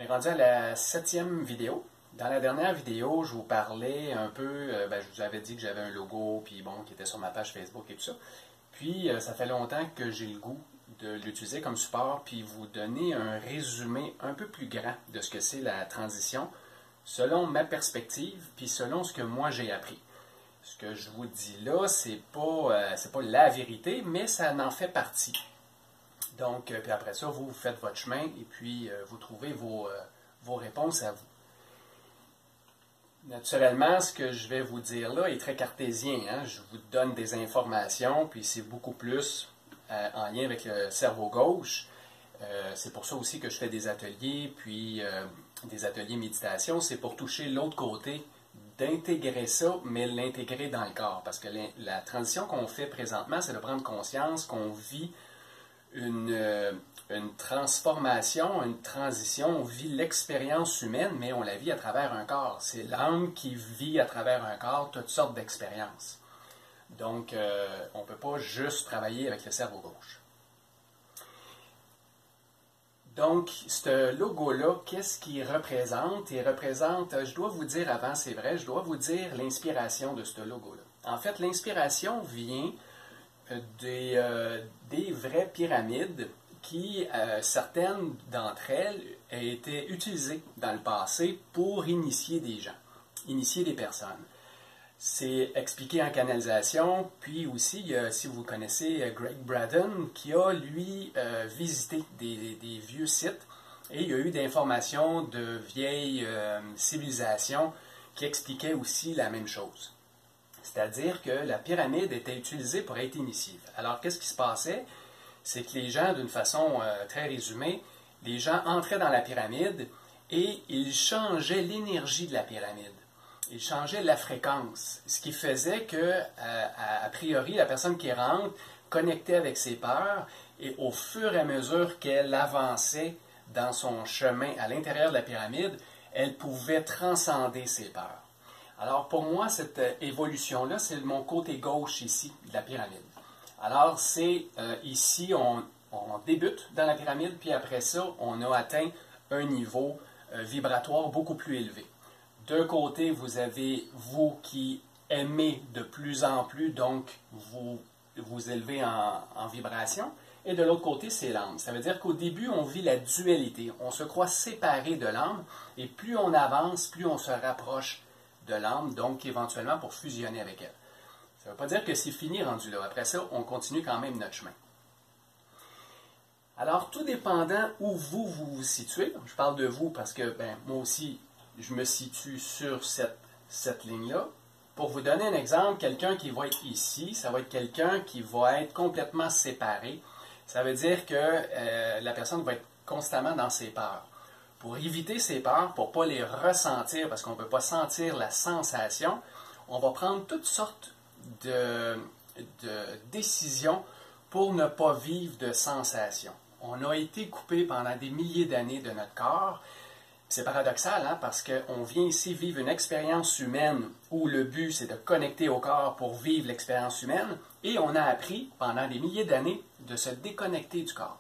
On est rendu à la 7e vidéo. Dans la dernière vidéo, je vous parlais un peu, je vous avais dit que j'avais un logo, puis bon, qui était sur ma page Facebook et tout ça. Puis, ça fait longtemps que j'ai le goût de l'utiliser comme support, puis vous donner un résumé un peu plus grand de ce que c'est la transition, selon ma perspective, puis selon ce que moi j'ai appris. Ce que je vous dis là, c'est pas la vérité, mais ça en fait partie. Donc, puis après ça, vous faites votre chemin et puis vous trouvez vos réponses à vous. Naturellement, ce que je vais vous dire là est très cartésien. Hein? Je vous donne des informations, puis c'est beaucoup plus en lien avec le cerveau gauche. C'est pour ça aussi que je fais des ateliers, puis des ateliers méditation. C'est pour toucher l'autre côté, d'intégrer ça, mais l'intégrer dans le corps. Parce que la transition qu'on fait présentement, c'est de prendre conscience qu'on vit une transformation, une transition. On vit l'expérience humaine, mais on la vit à travers un corps. C'est l'âme qui vit à travers un corps toutes sortes d'expériences. Donc, on ne peut pas juste travailler avec le cerveau gauche. Donc, ce logo-là, qu'est-ce qu'il représente? Il représente, je dois vous dire avant, c'est vrai, je dois vous dire l'inspiration de ce logo-là. En fait, l'inspiration vient des vraies pyramides qui, certaines d'entre elles, étaient utilisées dans le passé pour initier des gens, initier des personnes. C'est expliqué en canalisation, puis aussi, si vous connaissez Greg Braden, qui a, lui, visité des vieux sites, et il y a eu des informations de vieilles civilisations qui expliquaient aussi la même chose. C'est-à-dire que la pyramide était utilisée pour être initiée. Alors, qu'est-ce qui se passait? C'est que les gens, d'une façon très résumée, les gens entraient dans la pyramide et ils changeaient l'énergie de la pyramide. Ils changeaient la fréquence. Ce qui faisait que, a priori, la personne qui rentre connectait avec ses peurs et au fur et à mesure qu'elle avançait dans son chemin à l'intérieur de la pyramide, elle pouvait transcender ses peurs. Alors, pour moi, cette évolution-là, c'est mon côté gauche ici de la pyramide. Alors, c'est ici, on débute dans la pyramide, puis après ça, on a atteint un niveau vibratoire beaucoup plus élevé. D'un côté, vous avez vous qui aimez de plus en plus, donc vous élevez en vibration, et de l'autre côté, c'est l'âme. Ça veut dire qu'au début, on vit la dualité. On se croit séparé de l'âme, et plus on avance, plus on se rapproche de l'âme, donc éventuellement pour fusionner avec elle. Ça ne veut pas dire que c'est fini rendu là. Après ça, on continue quand même notre chemin. Alors, tout dépendant où vous situez, je parle de vous parce que moi aussi, je me situe sur cette ligne-là. Pour vous donner un exemple, quelqu'un qui va être ici, ça va être quelqu'un qui va être complètement séparé. Ça veut dire que la personne va être constamment dans ses peurs. Pour éviter ces peurs, pour ne pas les ressentir, parce qu'on ne peut pas sentir la sensation, on va prendre toutes sortes de décisions pour ne pas vivre de sensations. On a été coupé pendant des milliers d'années de notre corps. C'est paradoxal, hein, parce qu'on vient ici vivre une expérience humaine où le but, c'est de connecter au corps pour vivre l'expérience humaine, et on a appris pendant des milliers d'années de se déconnecter du corps.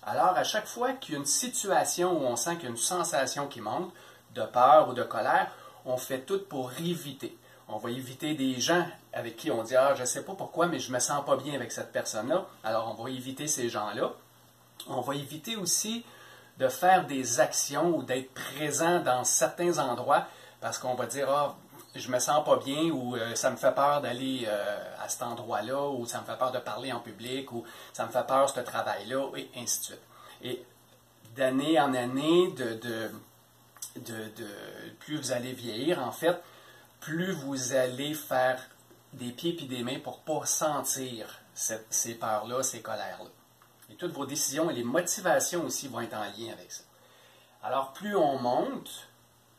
Alors, à chaque fois qu'il y a une situation où on sent qu'il y a une sensation qui monte, de peur ou de colère, on fait tout pour éviter. On va éviter des gens avec qui on dit « Ah, je ne sais pas pourquoi, mais je ne me sens pas bien avec cette personne-là. » Alors, on va éviter ces gens-là. On va éviter aussi de faire des actions ou d'être présent dans certains endroits parce qu'on va dire « Ah, je me sens pas bien » ou « ça me fait peur d'aller à cet endroit-là » ou « ça me fait peur de parler en public » ou « ça me fait peur ce travail-là » et ainsi de suite. Et d'année en année, plus vous allez vieillir, en fait, plus vous allez faire des pieds et des mains pour ne pas sentir ces peurs-là, ces colères-là. Et toutes vos décisions et les motivations aussi vont être en lien avec ça. Alors, plus on monte,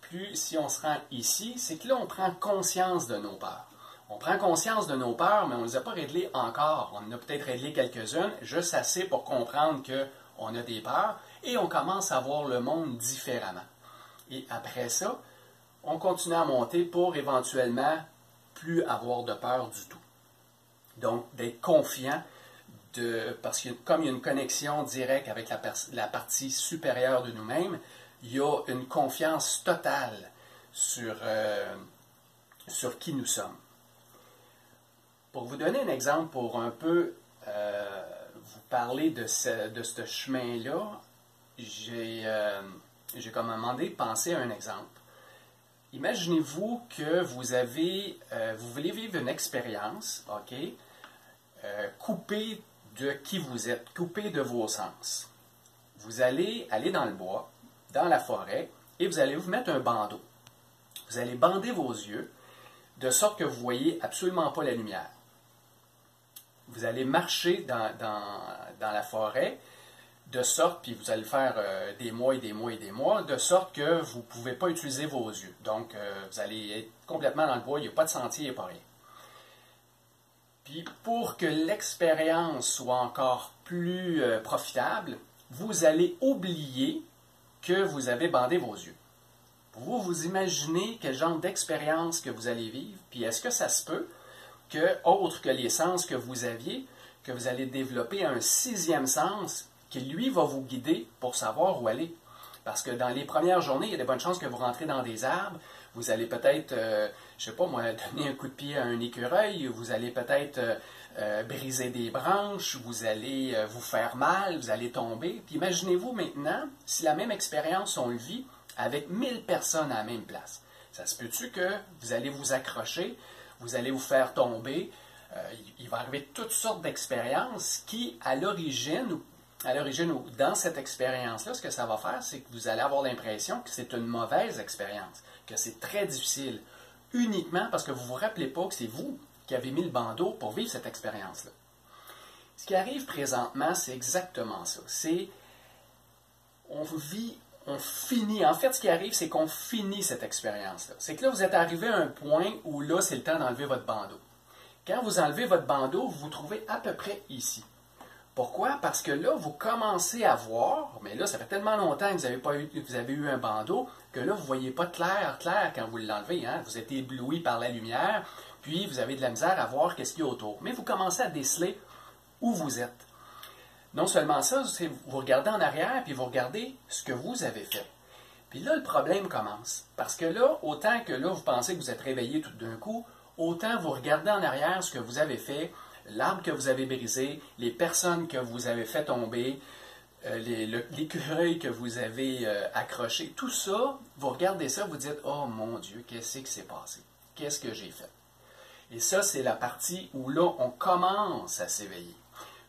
plus si on se rend ici, c'est que là, on prend conscience de nos peurs. On prend conscience de nos peurs, mais on ne les a pas réglées encore. On en a peut-être réglé quelques-unes, juste assez pour comprendre qu'on a des peurs, et on commence à voir le monde différemment. Et après ça, on continue à monter pour éventuellement plus avoir de peur du tout. Donc, d'être confiant, parce que comme il y a une connexion directe avec la partie supérieure de nous-mêmes, il y a une confiance totale sur qui nous sommes. Pour vous donner un exemple, pour un peu vous parler de ce chemin-là, j'ai comme demandé de penser à un exemple. Imaginez-vous que vous voulez vivre une expérience, OK, coupée de qui vous êtes, coupée de vos sens. Vous allez aller dans le bois, dans la forêt, et vous allez vous mettre un bandeau. Vous allez bander vos yeux, de sorte que vous ne voyez absolument pas la lumière. Vous allez marcher dans la forêt, de sorte, puis vous allez faire des mois et des mois et des mois, de sorte que vous ne pouvez pas utiliser vos yeux. Donc, vous allez être complètement dans le bois, il n'y a pas de sentier, il n'y a pas rien. Puis, pour que l'expérience soit encore plus profitable, vous allez oublier que vous avez bandé vos yeux. Vous imaginez quel genre d'expérience que vous allez vivre, puis est-ce que ça se peut que, autre que les sens que vous aviez, que vous allez développer un sixième sens qui, lui, va vous guider pour savoir où aller. Parce que dans les premières journées, il y a de bonnes chances que vous rentrez dans des arbres, vous allez peut-être, je sais pas moi, donner un coup de pied à un écureuil, vous allez peut-être briser des branches, vous allez vous faire mal, vous allez tomber. Puis imaginez-vous maintenant, si la même expérience on le vit avec 1000 personnes à la même place. Ça se peut-tu que vous allez vous accrocher, vous allez vous faire tomber, il va arriver toutes sortes d'expériences qui, à l'origine ou dans cette expérience-là, ce que ça va faire, c'est que vous allez avoir l'impression que c'est une mauvaise expérience, que c'est très difficile, uniquement parce que vous ne vous rappelez pas que c'est vous qui avez mis le bandeau pour vivre cette expérience-là. Ce qui arrive présentement, c'est exactement ça. C'est, on finit, en fait, ce qui arrive, c'est qu'on finit cette expérience-là. C'est que là, vous êtes arrivé à un point où là, c'est le temps d'enlever votre bandeau. Quand vous enlevez votre bandeau, vous vous trouvez à peu près ici. Pourquoi? Parce que là, vous commencez à voir, mais là, ça fait tellement longtemps que vous avez eu un bandeau, que là, vous ne voyez pas clair quand vous l'enlevez. Hein? Vous êtes ébloui par la lumière, puis vous avez de la misère à voir qu'est-ce qu'il y a autour. Mais vous commencez à déceler où vous êtes. Non seulement ça, vous regardez en arrière, puis vous regardez ce que vous avez fait. Puis là, le problème commence. Parce que là, autant que là, vous pensez que vous êtes réveillé tout d'un coup, autant vous regardez en arrière ce que vous avez fait, l'arbre que vous avez brisé, les personnes que vous avez fait tomber, l'écureuil que vous avez accroché, tout ça, vous regardez ça, vous dites « Oh mon Dieu, qu'est-ce qui s'est passé? Qu'est-ce que j'ai fait? » Et ça, c'est la partie où là, on commence à s'éveiller.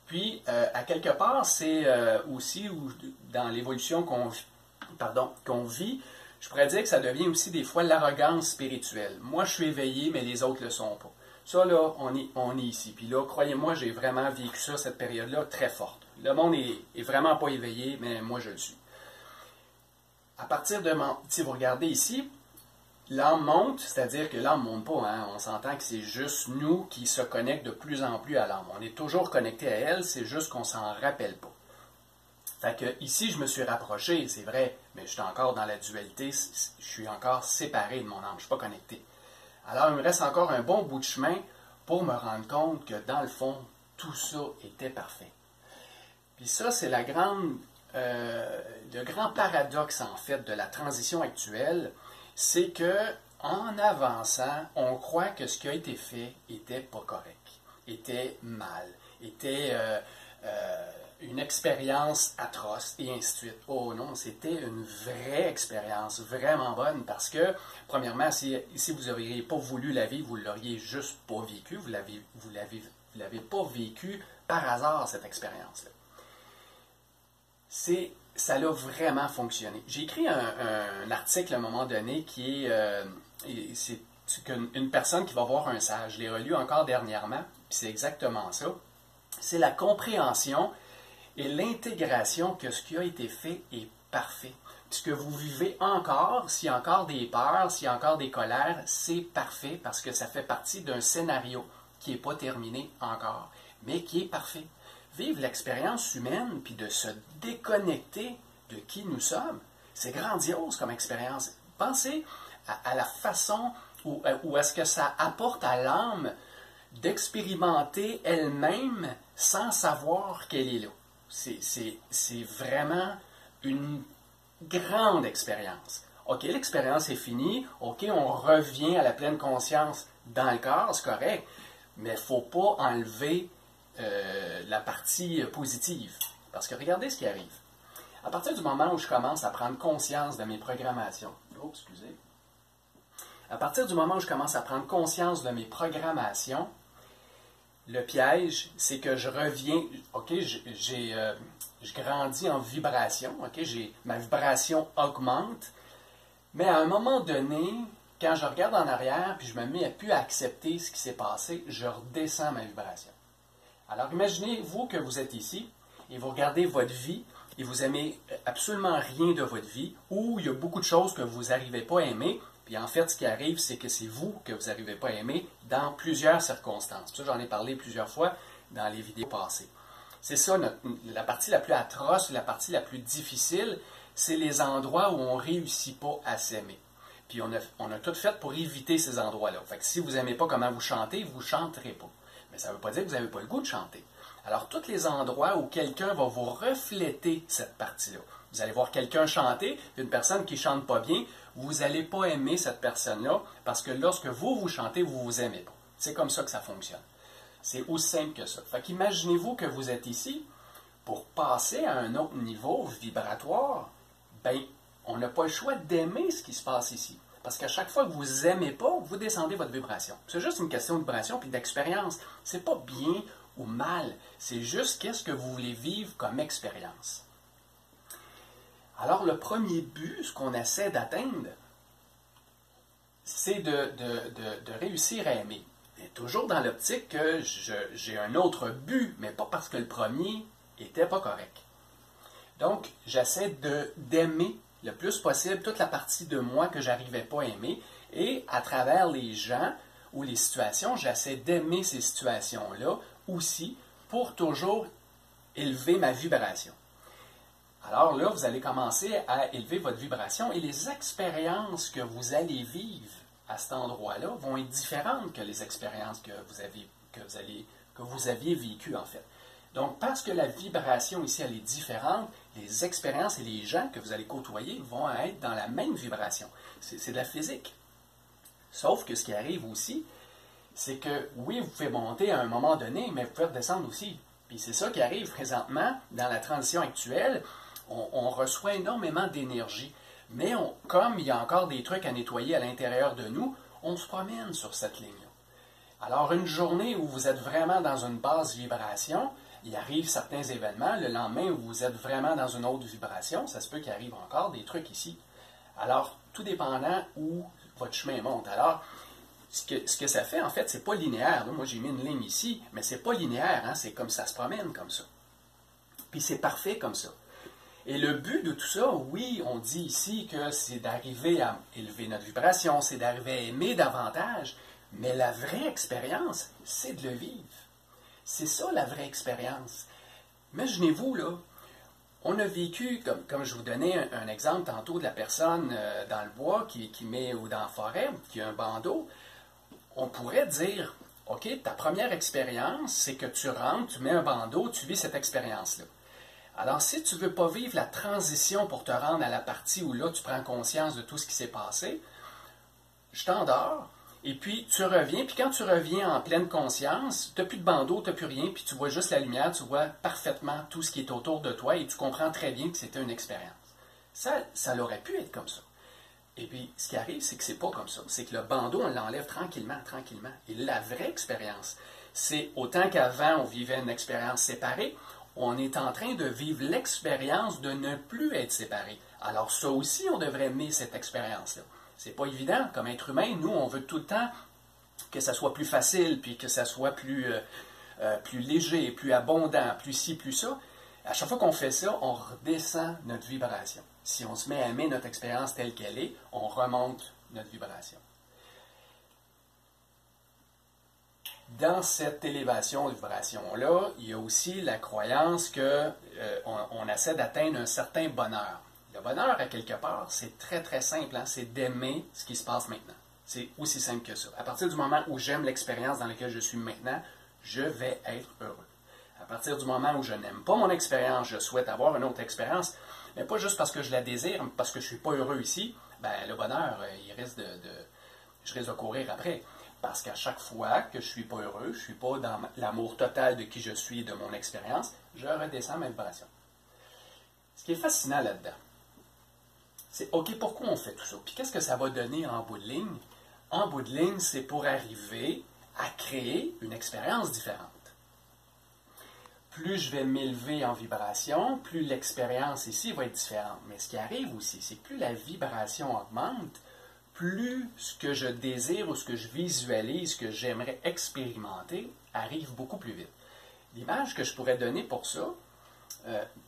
Puis, à quelque part, c'est aussi où, dans l'évolution qu'on vit, je pourrais dire que ça devient aussi des fois l'arrogance spirituelle. Moi, je suis éveillé, mais les autres ne le sont pas. Ça, là, on est ici. Puis là, croyez-moi, j'ai vraiment vécu ça, cette période-là, très forte. Le monde est vraiment pas éveillé, mais moi, je le suis. À partir de... Si vous regardez ici, l'âme monte, c'est-à-dire que l'âme ne monte pas. Hein? On s'entend que c'est juste nous qui se connectent de plus en plus à l'âme. On est toujours connecté à elle, c'est juste qu'on ne s'en rappelle pas. Fait que ici, je me suis rapproché, c'est vrai, mais je suis encore dans la dualité, je suis encore séparé de mon âme, je ne suis pas connecté. Alors, il me reste encore un bon bout de chemin pour me rendre compte que, dans le fond, tout ça était parfait. Puis ça, c'est le grand paradoxe, en fait, de la transition actuelle, c'est que en avançant, on croit que ce qui a été fait était pas correct, était mal, était une expérience atroce, et ainsi de suite. Oh non, c'était une vraie expérience, vraiment bonne, parce que, premièrement, si vous n'auriez pas voulu la vivre, vous ne l'auriez juste pas vécu, vous l'avez pas vécu par hasard, cette expérience-là. Ça a vraiment fonctionné. J'ai écrit un article à un moment donné qui c'est une personne qui va voir un sage. Je l'ai relu encore dernièrement, puis c'est exactement ça. C'est la compréhension et l'intégration que ce qui a été fait est parfait. Ce que vous vivez encore, s'il y a encore des peurs, s'il y a encore des colères, c'est parfait parce que ça fait partie d'un scénario qui n'est pas terminé encore, mais qui est parfait. Vivre l'expérience humaine puis de se déconnecter de qui nous sommes, c'est grandiose comme expérience. Pensez à la façon où est-ce que ça apporte à l'âme d'expérimenter elle-même sans savoir qu'elle est là. C'est vraiment une grande expérience. OK, l'expérience est finie. OK, on revient à la pleine conscience dans le corps, c'est correct. Mais il ne faut pas enlever la partie positive. Parce que regardez ce qui arrive. À partir du moment où je commence à prendre conscience de mes programmations, à partir du moment où je commence à prendre conscience de mes programmations, le piège, c'est que je reviens, OK, je grandis en vibration, OK, ma vibration augmente, mais à un moment donné, quand je regarde en arrière puis je me mets à plus à accepter ce qui s'est passé, je redescends ma vibration. Alors imaginez-vous que vous êtes ici et vous regardez votre vie et vous aimez absolument rien de votre vie, ou il y a beaucoup de choses que vous n'arrivez pas à aimer, puis en fait, ce qui arrive, c'est que c'est vous que vous n'arrivez pas à aimer dans plusieurs circonstances. Ça, j'en ai parlé plusieurs fois dans les vidéos passées. C'est ça, la partie la plus atroce, la partie la plus difficile, c'est les endroits où on ne réussit pas à s'aimer. Puis on a tout fait pour éviter ces endroits-là. Fait que si vous n'aimez pas comment vous chantez, vous ne chanterez pas. Mais ça ne veut pas dire que vous n'avez pas le goût de chanter. Alors, tous les endroits où quelqu'un va vous refléter cette partie-là. Vous allez voir quelqu'un chanter, une personne qui ne chante pas bien, vous n'allez pas aimer cette personne-là, parce que lorsque vous chantez, vous ne vous aimez pas. C'est comme ça que ça fonctionne. C'est aussi simple que ça. Fait qu'imaginez-vous que vous êtes ici, pour passer à un autre niveau vibratoire, ben, on n'a pas le choix d'aimer ce qui se passe ici. Parce qu'à chaque fois que vous n'aimez pas, vous descendez votre vibration. C'est juste une question de vibration et d'expérience. C'est pas bien ou mal. C'est juste qu'est-ce que vous voulez vivre comme expérience. Alors, le premier but, ce qu'on essaie d'atteindre, c'est de réussir à aimer. Et toujours dans l'optique que j'ai un autre but, mais pas parce que le premier n'était pas correct. Donc, j'essaie d'aimer le plus possible toute la partie de moi que je n'arrivais pas à aimer, et à travers les gens ou les situations, j'essaie d'aimer ces situations-là aussi pour toujours élever ma vibration. Alors là, vous allez commencer à élever votre vibration et les expériences que vous allez vivre à cet endroit-là vont être différentes que les expériences que vous aviez vécues en fait. Donc, parce que la vibration ici, elle est différente, les expériences et les gens que vous allez côtoyer vont être dans la même vibration. C'est de la physique. Sauf que ce qui arrive aussi, c'est que oui, vous pouvez monter à un moment donné, mais vous pouvez redescendre aussi. Puis c'est ça qui arrive présentement dans la transition actuelle. On reçoit énormément d'énergie, mais comme il y a encore des trucs à nettoyer à l'intérieur de nous, on se promène sur cette ligne-là. Alors, une journée où vous êtes vraiment dans une basse vibration, il arrive certains événements. Le lendemain où vous êtes vraiment dans une autre vibration, ça se peut qu'il arrive encore des trucs ici. Alors, tout dépendant où votre chemin monte. Alors, ce que ça fait, en fait, c'est pas linéaire. Là, moi, j'ai mis une ligne ici, mais c'est pas linéaire. Hein, c'est comme ça se promène comme ça. Puis c'est parfait comme ça. Et le but de tout ça, oui, on dit ici que c'est d'arriver à élever notre vibration, c'est d'arriver à aimer davantage, mais la vraie expérience, c'est de le vivre. C'est ça la vraie expérience. Imaginez-vous, là, on a vécu, comme je vous donnais un exemple tantôt de la personne dans le bois ou dans la forêt, qui a un bandeau, on pourrait dire, OK, ta première expérience, c'est que tu rentres, tu mets un bandeau, tu vis cette expérience-là. Alors, si tu ne veux pas vivre la transition pour te rendre à la partie où là, tu prends conscience de tout ce qui s'est passé, je t'endors, et puis tu reviens, puis quand tu reviens en pleine conscience, tu n'as plus de bandeau, tu n'as plus rien, puis tu vois juste la lumière, tu vois parfaitement tout ce qui est autour de toi, et tu comprends très bien que c'était une expérience. Ça aurait pu être comme ça. Et puis, ce qui arrive, c'est que c'est pas comme ça. C'est que le bandeau, on l'enlève tranquillement, tranquillement. Et la vraie expérience, c'est autant qu'avant, on vivait une expérience séparée, on est en train de vivre l'expérience de ne plus être séparé. Alors ça aussi, on devrait aimer cette expérience-là. C'est pas évident. Comme être humain, nous, on veut tout le temps que ça soit plus facile, puis que ça soit plus léger, plus abondant, plus ci, plus ça. À chaque fois qu'on fait ça, on redescend notre vibration. Si on se met à aimer notre expérience telle qu'elle est, on remonte notre vibration. Dans cette élévation de vibration-là, il y a aussi la croyance qu'on essaie d'atteindre un certain bonheur. Le bonheur, à quelque part, c'est très très simple, hein? C'est d'aimer ce qui se passe maintenant. C'est aussi simple que ça. À partir du moment où j'aime l'expérience dans laquelle je suis maintenant, je vais être heureux. À partir du moment où je n'aime pas mon expérience, je souhaite avoir une autre expérience, mais pas juste parce que je la désire, mais parce que je ne suis pas heureux ici, ben, le bonheur, je risque de courir après. Parce qu'à chaque fois que je ne suis pas heureux, je ne suis pas dans l'amour total de qui je suis, de mon expérience, je redescends ma vibration. Ce qui est fascinant là-dedans, c'est OK, pourquoi on fait tout ça? Puis qu'est-ce que ça va donner en bout de ligne? En bout de ligne, c'est pour arriver à créer une expérience différente. Plus je vais m'élever en vibration, plus l'expérience ici va être différente. Mais ce qui arrive aussi, c'est que plus la vibration augmente, plus ce que je désire ou ce que je visualise, ce que j'aimerais expérimenter, arrive beaucoup plus vite. L'image que je pourrais donner pour ça,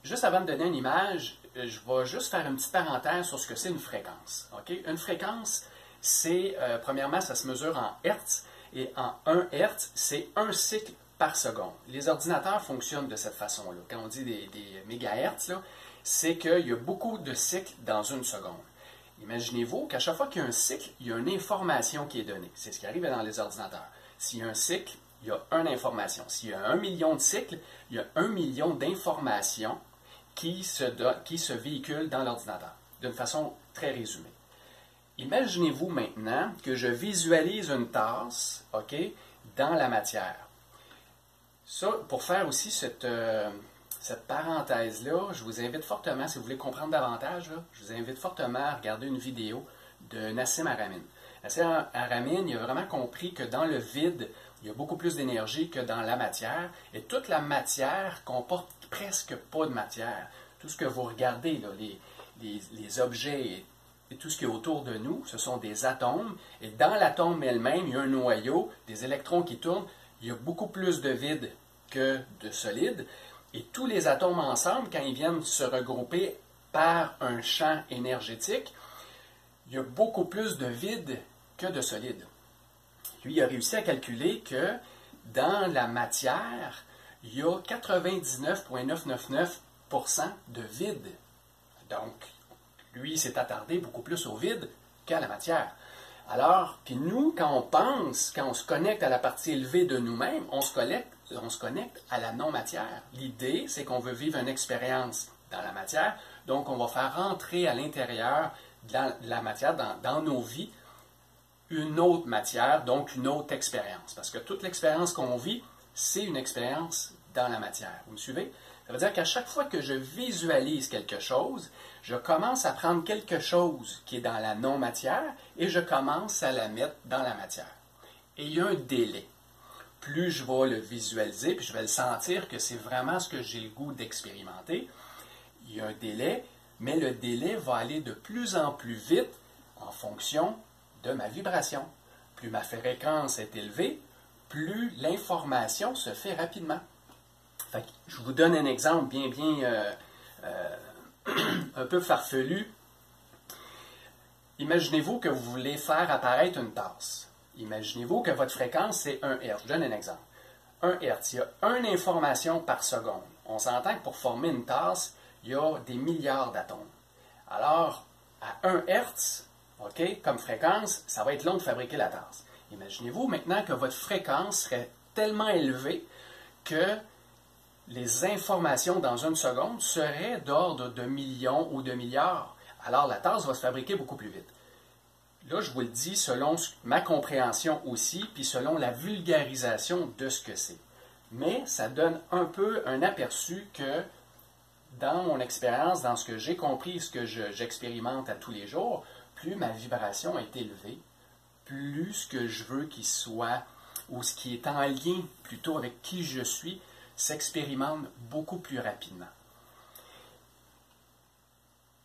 juste avant de donner une image, je vais juste faire une petite parenthèse sur ce que c'est une fréquence. Okay? Une fréquence, c'est, premièrement, ça se mesure en Hertz, et en 1 Hertz, c'est un cycle par seconde. Les ordinateurs fonctionnent de cette façon-là. Quand on dit des mégahertz, c'est qu'il y a beaucoup de cycles dans une seconde. Imaginez-vous qu'à chaque fois qu'il y a un cycle, il y a une information qui est donnée. C'est ce qui arrive dans les ordinateurs. S'il y a un cycle, il y a une information. S'il y a 1 million de cycles, il y a 1 million d'informations qui se véhiculent dans l'ordinateur, d'une façon très résumée. Imaginez-vous maintenant que je visualise une tasse, OK, dans la matière. Ça, pour faire aussi cette parenthèse-là, je vous invite fortement, si vous voulez comprendre davantage, là, je vous invite fortement à regarder une vidéo de Nassim Haramein. Nassim Haramein, il a vraiment compris que dans le vide, il y a beaucoup plus d'énergie que dans la matière, et toute la matière comporte presque pas de matière. Tout ce que vous regardez, là, les objets et tout ce qui est autour de nous, ce sont des atomes, et dans l'atome elle-même, il y a un noyau, des électrons qui tournent, il y a beaucoup plus de vide que de solide, et tous les atomes ensemble, quand ils viennent se regrouper par un champ énergétique, il y a beaucoup plus de vide que de solide. Lui, il a réussi à calculer que dans la matière, il y a 99,999% de vide. Donc, lui, il s'est attardé beaucoup plus au vide qu'à la matière. Alors, puis nous, quand on pense, quand on se connecte à la partie élevée de nous-mêmes, on se connecte à la non-matière. L'idée, c'est qu'on veut vivre une expérience dans la matière, donc on va faire rentrer à l'intérieur de la matière, dans nos vies, une autre matière, donc une autre expérience. Parce que toute l'expérience qu'on vit, c'est une expérience dans la matière. Vous me suivez? Ça veut dire qu'à chaque fois que je visualise quelque chose, je commence à prendre quelque chose qui est dans la non-matière et je commence à la mettre dans la matière. Et il y a un délai. Plus je vais le visualiser, puis je vais le sentir que c'est vraiment ce que j'ai le goût d'expérimenter, il y a un délai, mais le délai va aller de plus en plus vite en fonction de ma vibration. Plus ma fréquence est élevée, plus l'information se fait rapidement. Fait que je vous donne un exemple un peu farfelu. Imaginez-vous que vous voulez faire apparaître une tasse. Imaginez-vous que votre fréquence, c'est 1 Hz. Je donne un exemple. 1 Hz, il y a une information par seconde. On s'entend que pour former une tasse, il y a des milliards d'atomes. Alors, à 1 Hz, OK, comme fréquence, ça va être long de fabriquer la tasse. Imaginez-vous maintenant que votre fréquence serait tellement élevée que les informations dans une seconde seraient d'ordre de millions ou de milliards. Alors la tasse va se fabriquer beaucoup plus vite. Là, je vous le dis selon ma compréhension aussi, puis selon la vulgarisation de ce que c'est. Mais ça donne un peu un aperçu que dans mon expérience, dans ce que j'ai compris, ce que j'expérimente à tous les jours, plus ma vibration est élevée, plus ce que je veux qu'il soit, ou ce qui est en lien plutôt avec qui je suis, s'expérimente beaucoup plus rapidement.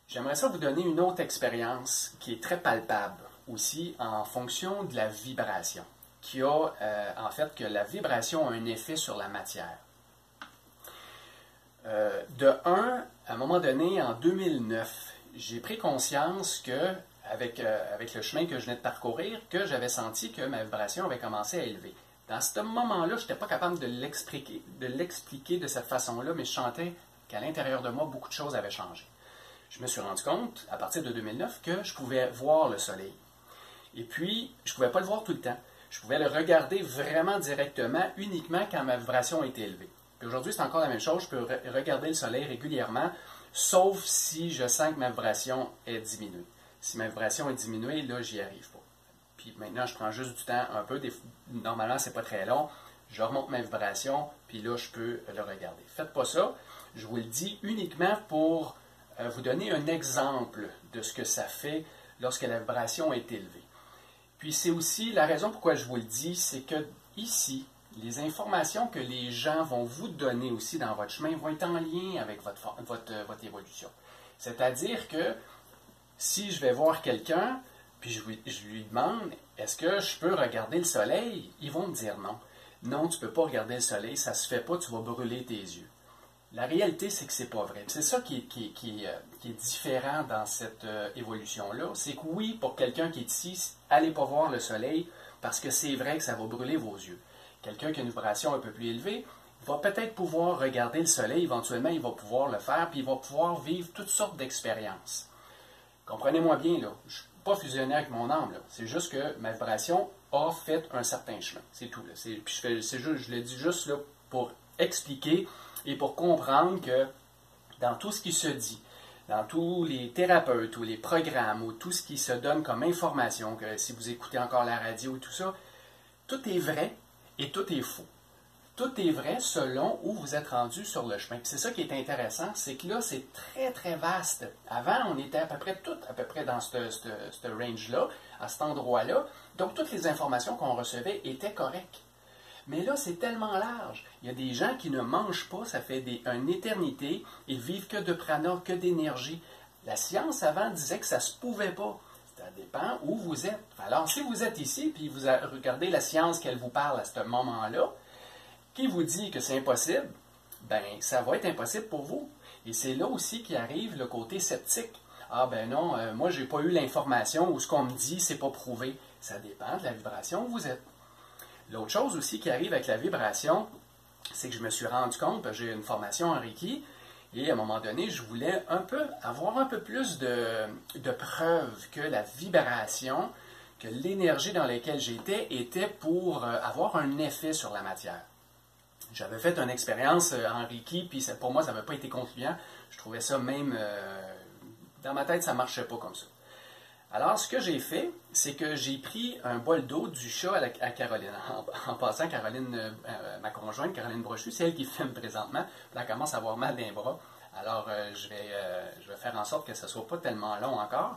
J'aimerais ça vous donner une autre expérience qui est très palpable aussi en fonction de la vibration, qui a en fait que la vibration a un effet sur la matière. À un moment donné, en 2009, j'ai pris conscience que, avec le chemin que je venais de parcourir, que j'avais senti que ma vibration avait commencé à élever. Dans ce moment-là, je n'étais pas capable de l'expliquer de cette façon-là, mais je sentais qu'à l'intérieur de moi, beaucoup de choses avaient changé. Je me suis rendu compte, à partir de 2009, que je pouvais voir le soleil. Et puis, je ne pouvais pas le voir tout le temps. Je pouvais le regarder vraiment directement, uniquement quand ma vibration était élevée. Puis aujourd'hui, c'est encore la même chose. Je peux regarder le soleil régulièrement sauf si je sens que ma vibration est diminuée. Si ma vibration est diminuée, là, j'y arrive pas. Puis maintenant, je prends juste du temps un peu. Normalement, c'est pas très long. Je remonte ma vibration, puis là, je peux le regarder. Faites pas ça. Je vous le dis uniquement pour vous donner un exemple de ce que ça fait lorsque la vibration est élevée. Puis c'est aussi la raison pourquoi je vous le dis, c'est que ici, les informations que les gens vont vous donner aussi dans votre chemin vont être en lien avec votre évolution. C'est-à-dire que si je vais voir quelqu'un, puis je lui demande, est-ce que je peux regarder le soleil? Ils vont me dire non. Non, tu ne peux pas regarder le soleil, ça ne se fait pas, tu vas brûler tes yeux. La réalité, c'est que ce n'est pas vrai. C'est ça qui est différent dans cette évolution-là. C'est que oui, pour quelqu'un qui est ici, allez pas voir le soleil, parce que c'est vrai que ça va brûler vos yeux. Quelqu'un qui a une vibration un peu plus élevée va peut-être pouvoir regarder le soleil, éventuellement il va pouvoir le faire, puis il va pouvoir vivre toutes sortes d'expériences. Comprenez-moi bien, là, je ne suis pas fusionné avec mon âme, c'est juste que ma vibration a fait un certain chemin, c'est tout. Là. Je le dis juste là, pour expliquer et pour comprendre que dans tout ce qui se dit, dans tous les thérapeutes ou les programmes ou tout ce qui se donne comme information, que si vous écoutez encore la radio et tout ça, tout est vrai et tout est faux. Tout est vrai selon où vous êtes rendu sur le chemin. C'est ça qui est intéressant, c'est que là, c'est très, très vaste. Avant, on était à peu près dans ce range-là, à cet endroit-là. Donc, toutes les informations qu'on recevait étaient correctes. Mais là, c'est tellement large. Il y a des gens qui ne mangent pas, ça fait une éternité, ils vivent que de prana, que d'énergie. La science, avant, disait que ça ne se pouvait pas. Ça dépend où vous êtes. Alors, si vous êtes ici, puis vous regardez la science qu'elle vous parle à ce moment-là, qui vous dit que c'est impossible, ben ça va être impossible pour vous. Et c'est là aussi qu'arrive le côté sceptique. Ah ben non, moi j'ai pas eu l'information ou ce qu'on me dit, c'est pas prouvé. Ça dépend de la vibration où vous êtes. L'autre chose aussi qui arrive avec la vibration, c'est que je me suis rendu compte, que j'ai une formation en Reiki, et à un moment donné, je voulais avoir un peu plus de preuves que la vibration, que l'énergie dans laquelle j'étais était pour avoir un effet sur la matière. J'avais fait une expérience en Reiki, puis pour moi, ça n'avait pas été concluant. Je trouvais ça même... dans ma tête, ça ne marchait pas comme ça. Alors, ce que j'ai fait, c'est que j'ai pris un bol d'eau du chat à Caroline. En passant, Caroline, ma conjointe, Caroline Brochu, c'est elle qui filme présentement. Puis elle commence à avoir mal d'un bras. Alors, je vais faire en sorte que ce ne soit pas tellement long encore.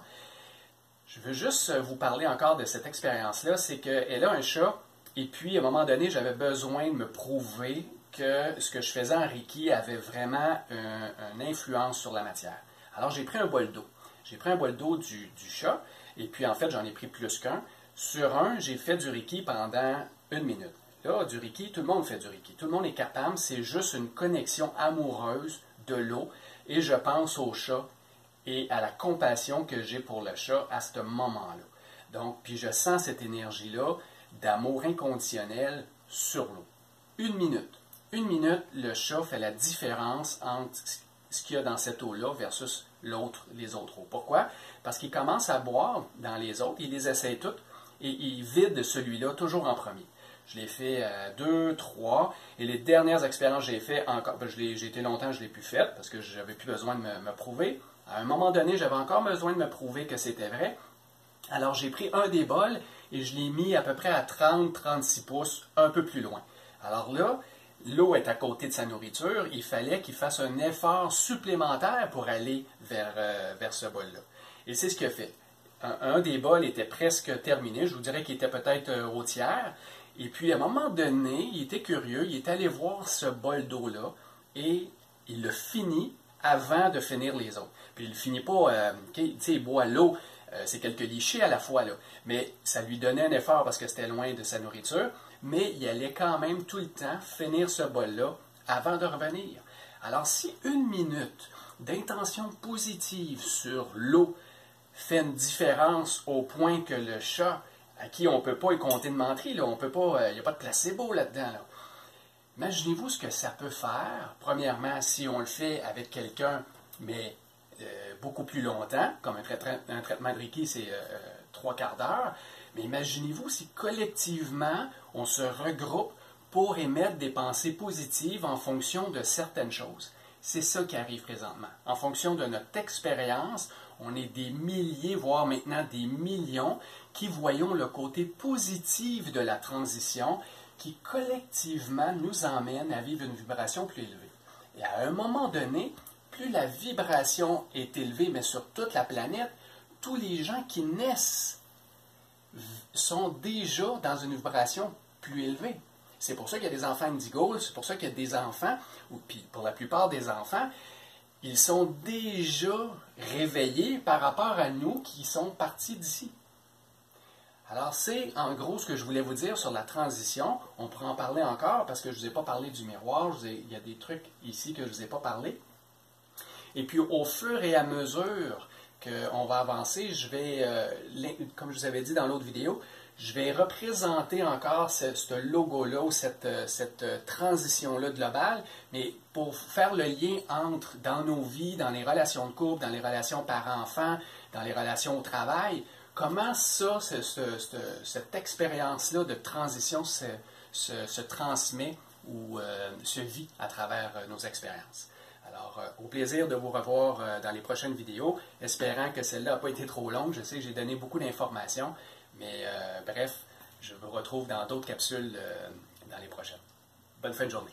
Je veux juste vous parler encore de cette expérience-là. C'est qu'elle a un chat. Et puis, à un moment donné, j'avais besoin de me prouver que ce que je faisais en Reiki avait vraiment une influence sur la matière. Alors, j'ai pris un bol d'eau. J'ai pris un bol d'eau du chat, et puis en fait, j'en ai pris plus qu'un. Sur un, j'ai fait du Reiki pendant 1 minute. Là, du Reiki, tout le monde fait du Reiki. Tout le monde est capable, c'est juste une connexion amoureuse de l'eau, et je pense au chat et à la compassion que j'ai pour le chat à ce moment-là. Donc, puis je sens cette énergie-là, d'amour inconditionnel sur l'eau. 1 minute. 1 minute, le chat fait la différence entre ce qu'il y a dans cette eau-là versus les autres eaux. Pourquoi? Parce qu'il commence à boire dans les autres, il les essaie toutes, et il vide celui-là toujours en premier. Je l'ai fait 2, 3, et les dernières expériences que j'ai fait, j'ai été longtemps, je ne l'ai plus fait, parce que je n'avais plus besoin de me prouver. À un moment donné, j'avais encore besoin de me prouver que c'était vrai. Alors, j'ai pris un des bols et je l'ai mis à peu près à 30-36 pouces, un peu plus loin. Alors là, l'eau est à côté de sa nourriture, il fallait qu'il fasse un effort supplémentaire pour aller vers ce bol-là. Et c'est ce qu'il a fait. Un des bols était presque terminé, je vous dirais qu'il était peut-être au tiers. Et puis, à un moment donné, il était curieux, il est allé voir ce bol d'eau-là et il l'a fini avant de finir les autres. Puis il ne finit pas, tu sais, il boit l'eau. C'est quelques lichés à la fois, là. Mais ça lui donnait un effort parce que c'était loin de sa nourriture, mais il allait quand même tout le temps finir ce bol-là avant de revenir. Alors, si 1 minute d'intention positive sur l'eau fait une différence au point que le chat, à qui on ne peut pas y compter de menterie, là, on peut pas, il n'y a pas de placebo là-dedans, là. Imaginez-vous ce que ça peut faire, premièrement, si on le fait avec quelqu'un, mais beaucoup plus longtemps, comme un traitement de Reiki, c'est 3/4 d'heure. Mais imaginez-vous si collectivement, on se regroupe pour émettre des pensées positives en fonction de certaines choses. C'est ça qui arrive présentement. En fonction de notre expérience, on est des milliers, voire maintenant des millions, qui voyons le côté positif de la transition qui collectivement nous emmène à vivre une vibration plus élevée. Et à un moment donné, plus la vibration est élevée, mais sur toute la planète, tous les gens qui naissent sont déjà dans une vibration plus élevée. C'est pour ça qu'il y a des enfants indigo, c'est pour ça qu'il y a des enfants, ou puis pour la plupart des enfants, ils sont déjà réveillés par rapport à nous qui sont partis d'ici. Alors, c'est en gros ce que je voulais vous dire sur la transition. On pourrait en parler encore parce que je ne vous ai pas parlé du miroir. Il y a des trucs ici que je ne vous ai pas parlé. Et puis, au fur et à mesure qu'on va avancer, je vais, comme je vous avais dit dans l'autre vidéo, je vais représenter encore ce logo-là ou cette transition-là globale, mais pour faire le lien entre, dans nos vies, dans les relations de couple, dans les relations parents-enfants, dans les relations au travail, comment ça, cette expérience-là de transition se transmet ou se vit à travers nos expériences. Alors, au plaisir de vous revoir dans les prochaines vidéos, espérant que celle-là n'a pas été trop longue. Je sais que j'ai donné beaucoup d'informations, mais bref, je vous retrouve dans d'autres capsules dans les prochaines. Bonne fin de journée.